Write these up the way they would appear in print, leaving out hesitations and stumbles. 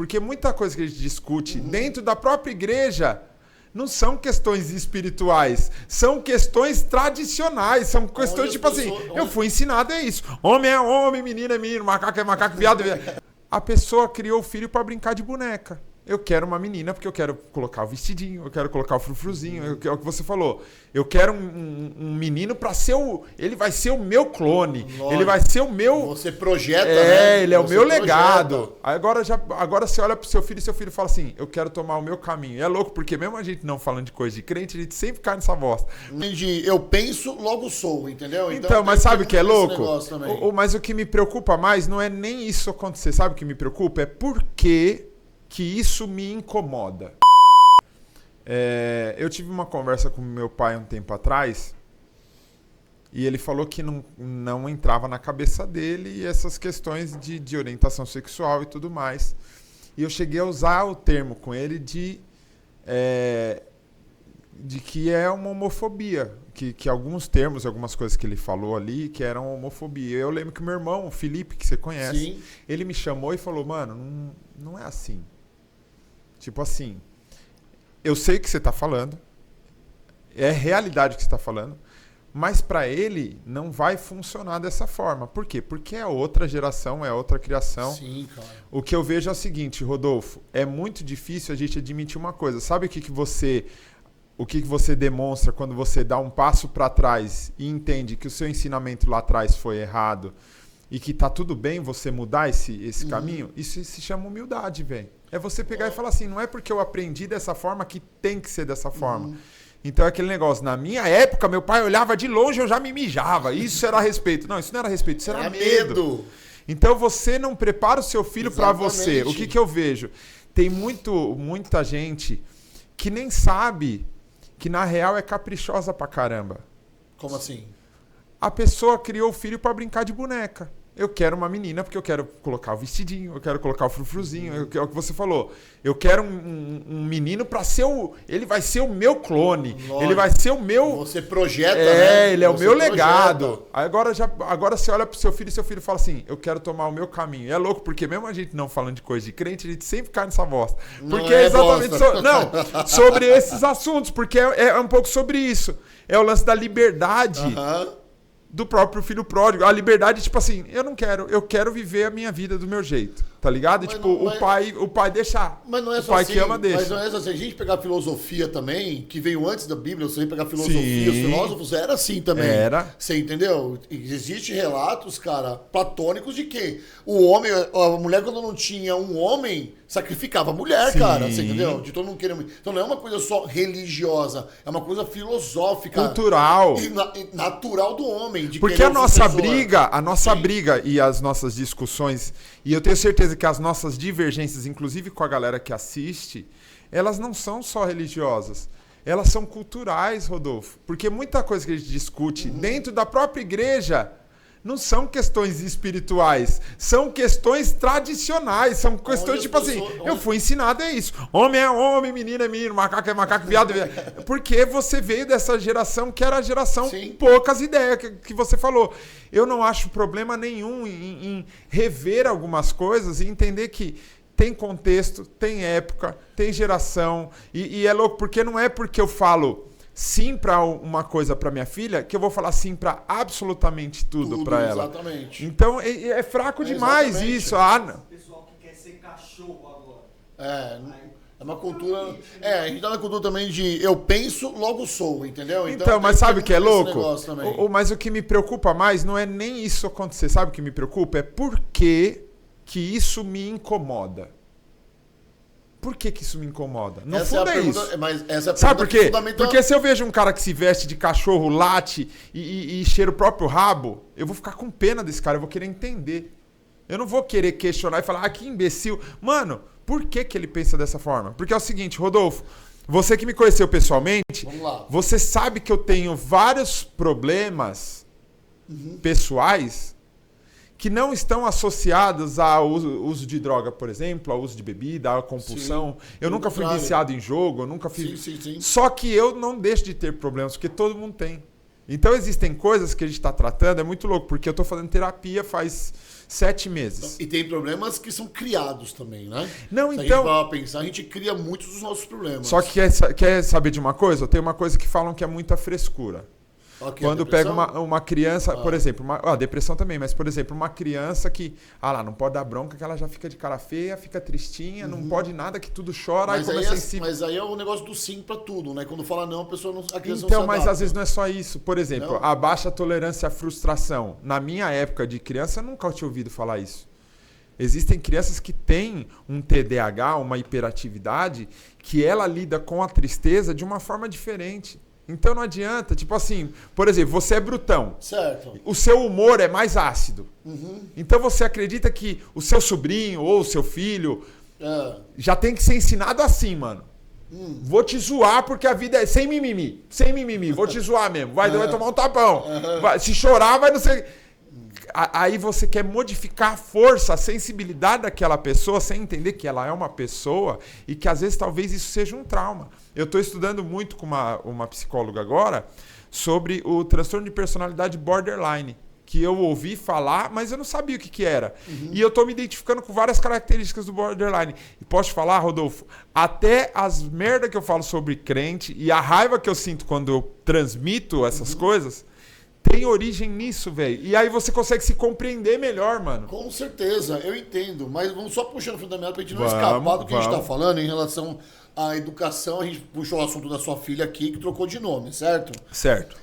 Porque muita coisa que a gente discute dentro da própria igreja não são questões espirituais, são questões tradicionais, são questões tipo assim, eu fui ensinado é isso. Homem é homem, menino é menino, macaco é macaco, viado é viado. A pessoa criou o filho para brincar de boneca. Eu quero uma menina porque eu quero colocar o vestidinho, eu quero colocar o frufruzinho, é o que você falou. Eu quero um menino para ser o... Ele vai ser o meu clone, lógico. Ele vai ser o meu... Você projeta, né? Ele é o meu legado. Agora você olha pro seu filho e seu filho fala assim, eu quero tomar o meu caminho. É louco, porque mesmo a gente não falando de coisa de crente, a gente sempre cai nessa bosta. Eu penso, logo sou, entendeu? Então mas sabe o que é louco? Mas o que me preocupa mais não é nem isso acontecer. Sabe o que me preocupa? É porque... que isso me incomoda. Eu tive uma conversa com meu pai um tempo atrás e ele falou que não entrava na cabeça dele essas questões de orientação sexual e tudo mais. E eu cheguei a usar o termo com ele de que é uma homofobia. Que alguns termos, algumas coisas que ele falou ali, que eram homofobia. Eu lembro que meu irmão, o Felipe, que você conhece, sim, ele me chamou e falou, mano, não é assim. Tipo assim, eu sei o que você está falando, é realidade o que você está falando, mas para ele não vai funcionar dessa forma. Por quê? Porque é outra geração, é outra criação. Sim, claro. O que eu vejo é o seguinte, Rodolfo, é muito difícil a gente admitir uma coisa. Sabe o que você demonstra quando você dá um passo para trás e entende que o seu ensinamento lá atrás foi errado e que tá tudo bem você mudar esse caminho? Isso se chama humildade, velho. É você pegar e falar assim, não é porque eu aprendi dessa forma que tem que ser dessa forma. Então é aquele negócio, na minha época, meu pai olhava de longe, eu já me mijava. Isso era respeito. Não, isso não era respeito, isso era medo. Então você não prepara o seu filho para você. O que eu vejo? Tem muita gente que nem sabe que na real é caprichosa pra caramba. Como assim? A pessoa criou o filho para brincar de boneca. Eu quero uma menina porque eu quero colocar o vestidinho, eu quero colocar o frufruzinho, é o que você falou. Eu quero um menino para ser o... Ele vai ser o meu clone, lógico. Ele vai ser o meu... Você projeta, né? Ele é o meu legado. Agora você olha pro seu filho e seu filho fala assim, eu quero tomar o meu caminho. É louco, porque mesmo a gente não falando de coisa de crente, a gente sempre cai nessa bosta. Porque é exatamente sobre esses assuntos, porque é um pouco sobre isso. É o lance da liberdade... do próprio filho pródigo. A liberdade, tipo assim, eu quero viver a minha vida do meu jeito, tá ligado? Mas tipo, o pai deixar. Mas não é só o pai assim, que ama deixa. Mas não é só assim. Se a gente pegar a filosofia também, que veio antes da Bíblia, se a gente pegar a filosofia, sim, os filósofos, era assim também. Era. Você entendeu? Existem relatos, cara, platônicos de que o homem, a mulher quando não tinha um homem, sacrificava a mulher, sim, cara. Você entendeu? De todo mundo querendo. Então não é uma coisa só religiosa, é uma coisa filosófica. Cultural. E natural do homem. Porque a nossa briga e as nossas discussões, e eu tenho certeza que as nossas divergências, inclusive com a galera que assiste, elas não são só religiosas. Elas são culturais, Rodolfo. Porque muita coisa que a gente discute dentro da própria igreja não são questões espirituais, são questões tradicionais, são questões tipo assim, eu fui ensinado é isso. Homem é homem, menino é menino, macaco é macaco, viado é viado. Porque você veio dessa geração que era a geração sim, poucas ideias que você falou. Eu não acho problema nenhum em rever algumas coisas e entender que tem contexto, tem época, tem geração e é louco, porque não é porque eu falo sim para uma coisa para minha filha, que eu vou falar sim para absolutamente tudo para ela. Exatamente. Então é fraco demais isso. O pessoal que quer ser cachorro agora. É uma cultura... a gente tá na cultura também de eu penso, logo sou, entendeu? Então mas sabe o que é louco? Mas o que me preocupa mais não é nem isso acontecer. Sabe o que me preocupa? É por que isso me incomoda. Por que isso me incomoda? No fundo é isso. Mas essa é a sabe por quê? Porque se eu vejo um cara que se veste de cachorro, late e cheira o próprio rabo, eu vou ficar com pena desse cara, eu vou querer entender. Eu não vou querer questionar e falar, que imbecil. Mano, por que ele pensa dessa forma? Porque é o seguinte, Rodolfo, você que me conheceu pessoalmente, você sabe que eu tenho vários problemas pessoais que não estão associados ao uso de droga, por exemplo, ao uso de bebida, à compulsão. Sim, eu nunca fui viciado em jogo, eu nunca fiz... Sim. Só que eu não deixo de ter problemas, porque todo mundo tem. Então existem coisas que a gente está tratando, é muito louco, porque eu estou fazendo terapia faz 7 meses. E tem problemas que são criados também, né? Não, Se então... a gente vai pensar, a gente cria muitos dos nossos problemas. Só que quer saber de uma coisa? Tem uma coisa que falam que é muita frescura. Okay, quando pega uma criança, por exemplo, a depressão também, mas, por exemplo, uma criança que, não pode dar bronca, que ela já fica de cara feia, fica tristinha, não pode nada, que tudo chora, aí começa sensível. Mas aí é o negócio do sim pra tudo, né? Quando fala não, a criança não se adapta. Então, mas às vezes não é só isso. Por exemplo, a baixa tolerância à frustração. Na minha época de criança, eu nunca tinha ouvido falar isso. Existem crianças que têm um TDAH, uma hiperatividade, que ela lida com a tristeza de uma forma diferente. Então não adianta, tipo assim, por exemplo, você é brutão. Certo. O seu humor é mais ácido. Então você acredita que o seu sobrinho ou o seu filho já tem que ser ensinado assim, mano. Vou te zoar porque a vida é sem mimimi. Sem mimimi, vou te zoar mesmo. Vai tomar um tapão. Se chorar, vai não sei... Aí você quer modificar a força, a sensibilidade daquela pessoa sem entender que ela é uma pessoa e que às vezes talvez isso seja um trauma. Eu estou estudando muito com uma psicóloga agora sobre o transtorno de personalidade borderline, que eu ouvi falar, mas eu não sabia o que era. E eu estou me identificando com várias características do borderline. E posso te falar, Rodolfo, até as merdas que eu falo sobre crente e a raiva que eu sinto quando eu transmito essas coisas... tem origem nisso, velho. E aí você consegue se compreender melhor, mano. Com certeza, eu entendo. Mas vamos só puxando o fio da meada pra gente não escapar do que a gente tá falando em relação à educação. A gente puxou o assunto da sua filha aqui, que trocou de nome, certo? Certo.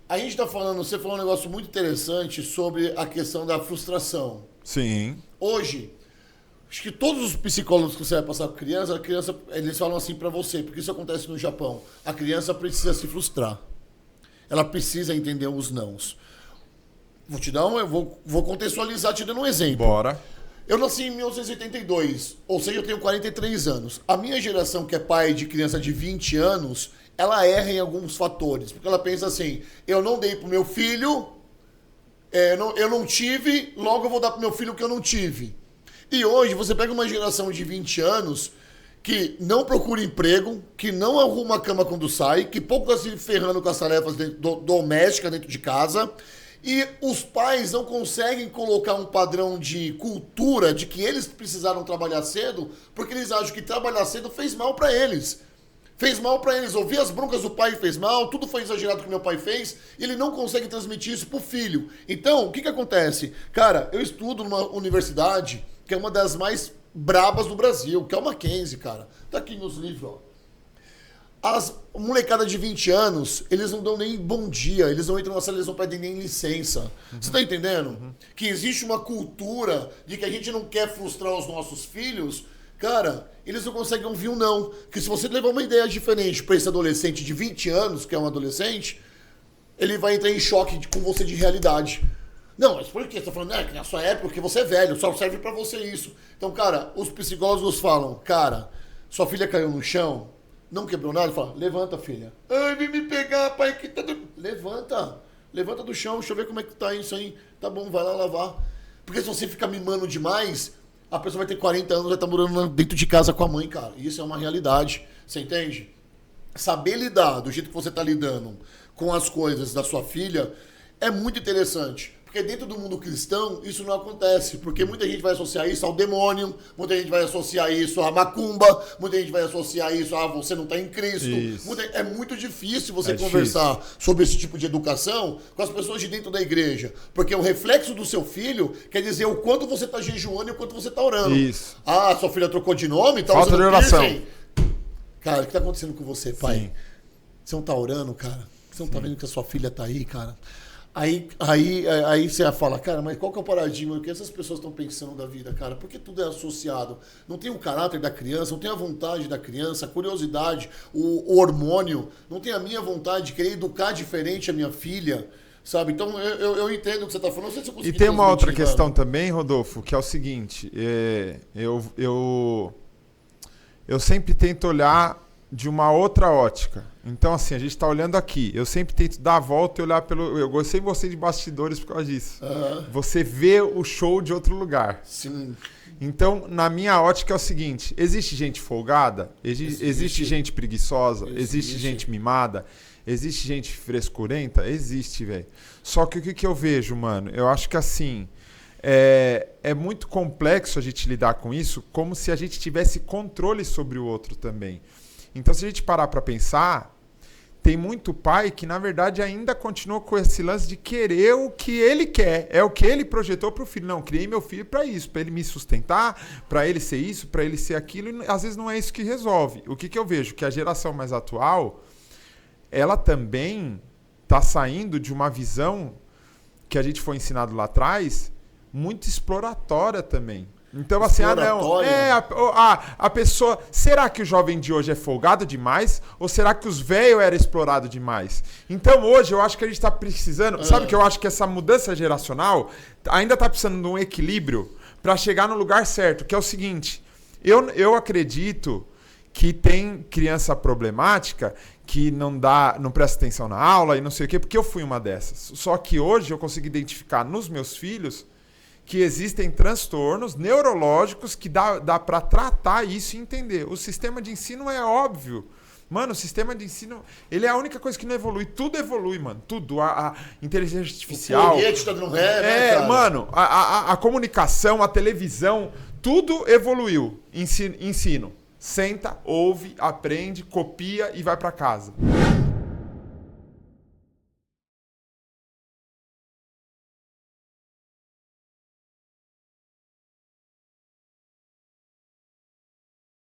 A gente tá falando, você falou um negócio muito interessante sobre a questão da frustração. Sim. Hoje, acho que todos os psicólogos que você vai passar com a criança, eles falam assim pra você, porque isso acontece no Japão. A criança precisa se frustrar. Ela precisa entender os nãos. Vou contextualizar te dando um exemplo. Bora. Eu nasci em 1982, ou seja, eu tenho 43 anos. A minha geração, que é pai de criança de 20 anos, ela erra em alguns fatores. Porque ela pensa assim, eu não dei pro meu filho, eu não tive, logo eu vou dar pro meu filho o que eu não tive. E hoje, você pega uma geração de 20 anos... que não procura emprego, que não arruma a cama quando sai, que pouco está se ferrando com as tarefas domésticas dentro de casa, e os pais não conseguem colocar um padrão de cultura de que eles precisaram trabalhar cedo, porque eles acham que trabalhar cedo fez mal para eles. Fez mal para eles. Ouvir as broncas do pai fez mal, tudo foi exagerado que meu pai fez, e ele não consegue transmitir isso pro filho. Então, o que acontece? Cara, eu estudo numa universidade que é uma das mais brabas do Brasil, que é o Mackenzie, cara. Tá aqui nos livros, ó. As molecada de 20 anos, eles não dão nem bom dia, eles não entram na sala, eles não pedem nem licença. Você tá entendendo? Que existe uma cultura de que a gente não quer frustrar os nossos filhos. Cara, eles não conseguem ouvir um não. Que se você levar uma ideia diferente para esse adolescente de 20 anos, que é um adolescente, ele vai entrar em choque com você de realidade. Não, mas por que você tá falando? Que na sua época, porque você é velho, só serve pra você isso. Então, cara, os psicólogos falam, cara, sua filha caiu no chão, não quebrou nada, fala, levanta, filha. Ai, vem me pegar, pai, que tá... Levanta do chão, deixa eu ver como é que tá isso aí. Tá bom, vai lá lavar. Porque se você ficar mimando demais, a pessoa vai ter 40 anos, vai estar morando dentro de casa com a mãe, cara. Isso é uma realidade, você entende? Saber lidar do jeito que você tá lidando com as coisas da sua filha é muito interessante. Porque dentro do mundo cristão, isso não acontece. Porque muita gente vai associar isso ao demônio, muita gente vai associar isso à macumba, muita gente vai associar isso a você não está em Cristo. É muito difícil você conversar sobre esse tipo de educação com as pessoas de dentro da igreja. Porque o reflexo do seu filho quer dizer o quanto você está jejuando e o quanto você está orando. Isso. Ah, sua filha trocou de nome, tá falta usando de oração. piercing. Cara, o que está acontecendo com você, pai? Sim. Você não está orando, cara? Você não está vendo que a sua filha está aí, cara? Aí você fala, cara, mas qual que é o paradigma? O que essas pessoas estão pensando da vida, cara? Porque tudo é associado. Não tem o caráter da criança, não tem a vontade da criança, a curiosidade, o hormônio. Não tem a minha vontade de querer educar diferente a minha filha, sabe? Então, eu entendo o que você está falando. Não sei se eu consegui E tem uma outra transmitir, questão também, Rodolfo, que é o seguinte. Eu sempre tento olhar de uma outra ótica. Então, assim, a gente está olhando aqui. Eu sempre tento dar a volta e olhar pelo... Eu sempre gostei de bastidores por causa disso. Você vê o show de outro lugar. Sim. Então, na minha ótica é o seguinte. Existe gente folgada? Existe gente preguiçosa? Existe gente mimada? Existe gente frescurenta? Existe, velho. Só que o que eu vejo, mano? Eu acho que, assim... é muito complexo a gente lidar com isso, como se a gente tivesse controle sobre o outro também. Então, se a gente parar para pensar, tem muito pai que, na verdade, ainda continua com esse lance de querer o que ele quer. É o que ele projetou para o filho. Não, criei meu filho para isso, para ele me sustentar, para ele ser isso, para ele ser aquilo. E às vezes não é isso que resolve. O que eu vejo? Que a geração mais atual, ela também está saindo de uma visão que a gente foi ensinado lá atrás, muito exploratória também. Então, assim, a pessoa... Será que o jovem de hoje é folgado demais? Ou será que os velhos eram explorados demais? Então, hoje, eu acho que a gente está precisando... Sabe que eu acho que essa mudança geracional ainda está precisando de um equilíbrio para chegar no lugar certo, que é o seguinte. Eu acredito que tem criança problemática que não presta atenção na aula e não sei o quê, porque eu fui uma dessas. Só que hoje eu consigo identificar nos meus filhos que existem transtornos neurológicos que dá para tratar isso e entender. O sistema de ensino é óbvio. Mano, o sistema de ensino, ele é a única coisa que não evolui. Tudo evolui, mano. Tudo. A inteligência artificial. O tá dando né, cara? Mano, a comunicação, a televisão, tudo evoluiu. Ensino. Senta, ouve, aprende, copia e vai para casa.